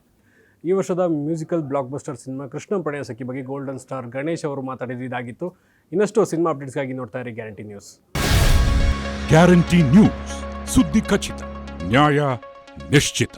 ಈ ವರ್ಷದ ಮ್ಯೂಸಿಕಲ್ ಬ್ಲಾಕ್ ಬಸ್ಟರ್ ಸಿನಿಮಾ ಕೃಷ್ಣಂ ಪ್ರಣಯ ಸಖಿ ಬಗ್ಗೆ ಗೋಲ್ಡನ್ ಸ್ಟಾರ್ ಗಣೇಶ್ ಅವರು ಮಾತಾಡಿದ್ದಾಗಿತ್ತು. ಇನ್ನಷ್ಟು ಸಿನಿಮಾ ಅಪ್ಡೇಟ್ಸ್ಗಾಗಿ ನೋಡ್ತಾ ಇರಿ ಗ್ಯಾರಂಟಿ ನ್ಯೂಸ್. ಗ್ಯಾರಂಟಿ ನ್ಯೂಸ್, ಸುದ್ದಿ ಖಚಿತ, ನ್ಯಾಯ ನಿಶ್ಚಿತ.